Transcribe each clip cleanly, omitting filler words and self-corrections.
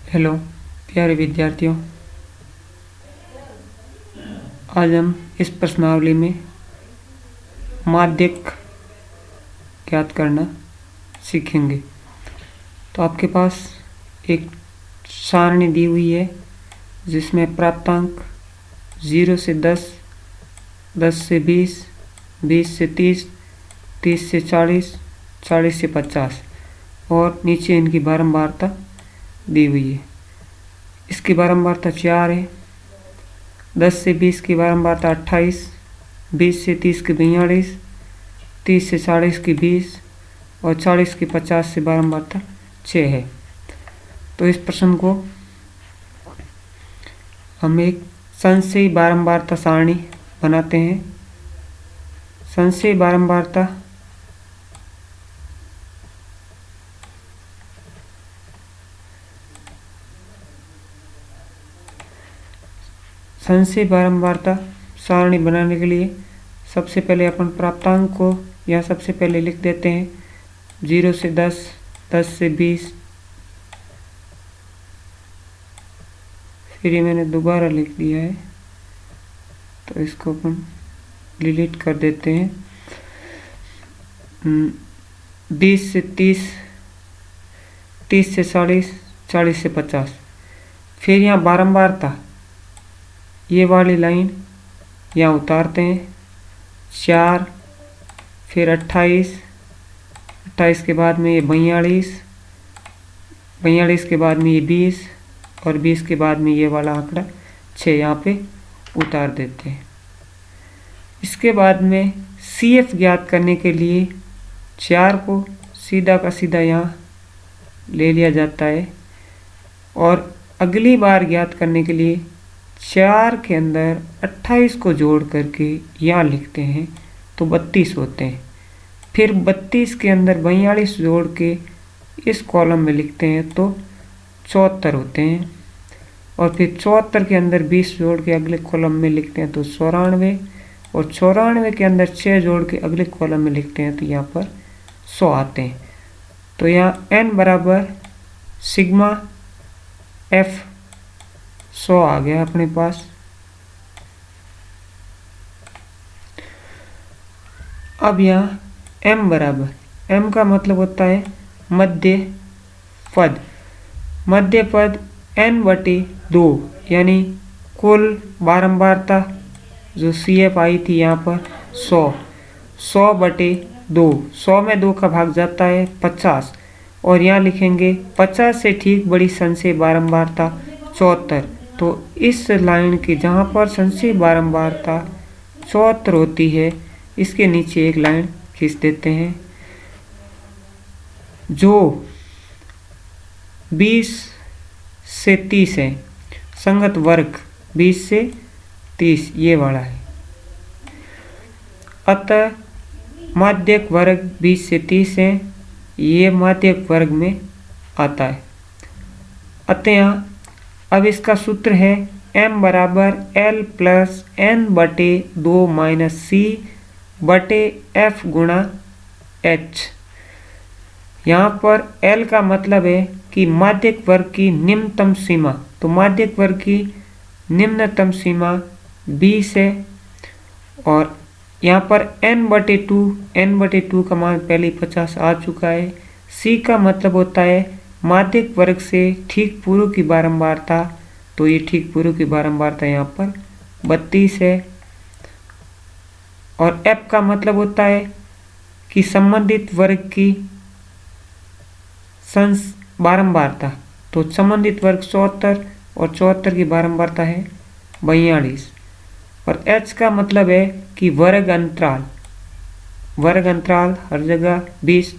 Hello प्यारे विद्यार्थियों, आज हम इस प्रश्नावली में माध्यक ज्ञात करना सीखेंगे। तो आपके पास एक सारणी दी हुई है जिसमें प्राप्तांक 0 से 10, 10 से 20, 20 से 30, 30 से 40, 40 से 50 और नीचे इनकी बारंबारता दी हुई है। इसकी बारंबारता 4 है। 10 से 20 की बारंबारता 28, 20 से 30 की 42, 30 से 40 की 20 और 40 की 50 से बारंबारता 6 है। तो इस प्रश्न को हम एक संशयी बारंबारता सारणी बनाते हैं। संशयी बारंबारता सारणी बनाने के लिए सबसे पहले अपन प्राप्तांक को यहाँ सबसे पहले लिख देते हैं। 0 से 10, 10 से 20, फिर ये मैंने दोबारा लिख दिया है तो इसको अपन डिलीट कर देते हैं। 20 से 30, 30 से 40, 40 से 50, फिर यहाँ बारंबारता ये वाली लाइन यहाँ उतारते हैं 4, फिर 28, 28 के बाद में ये 42, 42 के बाद में ये 20 और 20 के बाद में ये वाला आंकड़ा 6 यहाँ पे उतार देते हैं। इसके बाद में CF ज्ञात करने के लिए 4 को सीधा का सीधा यहाँ ले लिया जाता है और अगली बार ज्ञात करने के लिए 4 के अंदर 28 को जोड़ करके यहाँ लिखते हैं तो 32 होते हैं। फिर 32 के अंदर 42 जोड़ के इस कॉलम में लिखते हैं तो 74 होते हैं और फिर 74 के अंदर 20 जोड़ के अगले कॉलम में लिखते हैं तो 94 और 94 के अंदर 6 जोड़ के अगले कॉलम में लिखते हैं तो यहाँ पर 100 आते हैं। तो यहाँ n बराबर सिग्मा f 100 आ गया अपने पास। अब यहाँ m बराबर, m का मतलब होता है मध्य पद। मध्य पद n/2 यानी कुल बारंबारता जो CF आई थी यहाँ पर 100, 100/2, 100 में 2 का भाग जाता है 50 और यहाँ लिखेंगे 50 से ठीक बड़ी संशयी बारंबारता 74। तो इस लाइन की जहाँ पर संशयी बारंबारता 74 होती है इसके नीचे एक लाइन खींच देते हैं जो 20 से 30 है। संगत वर्ग 20 से 30 ये वाला है। अतः माध्यक वर्ग 20 से 30 है, ये माध्यक वर्ग में आता है। अतः अब इसका सूत्र है m बराबर L plus n/2 minus C/F गुणा H। यहाँ पर L का मतलब है कि माध्यक वर्ग की निम्नतम सीमा, तो माध्यक वर्ग की निम्नतम सीमा 20 है और यहाँ पर n/2 का मान पहले 50 आ चुका है। C का मतलब होता है माध्यक वर्ग से ठीक पूर्व की बारंबारता, तो ये ठीक पूर्व की बारंबारता यहाँ पर 32 है और F का मतलब होता है कि संबंधित वर्ग की बारंबारता, तो संबंधित वर्ग 74 और 74 की बारंबारता है 42 और H का मतलब है कि वर्ग अंतराल हर जगह 20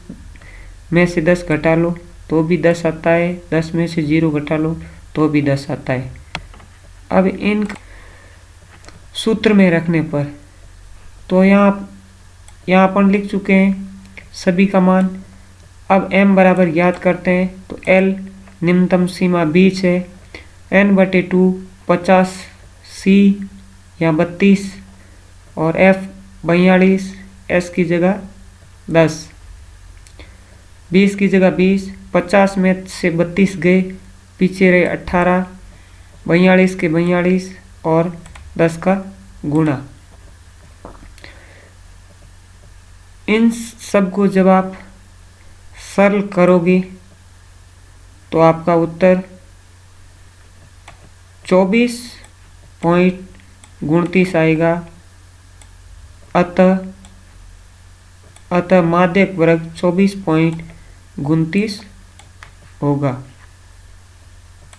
में से 10 घटा लो तो भी 10 आता है, 10 में से 0 घटा लो तो भी 10 आता है। अब इन सूत्र में रखने पर तो यहाँ अपन लिख चुके हैं सभी का मान। अब m बराबर ज्ञात करते हैं तो L निम्नतम सीमा 20 है, n/2 50, C या 32 और F 42, S की जगह 10, 20 की जगह 20, 50 में से 32 गए पीछे रहे 18, 42 के 42 और 10 का गुणा। इन सब को जब आप सरल करोगे तो आपका उत्तर 24.29 आएगा। अतः माध्यक वर्ग 24.29 होगा।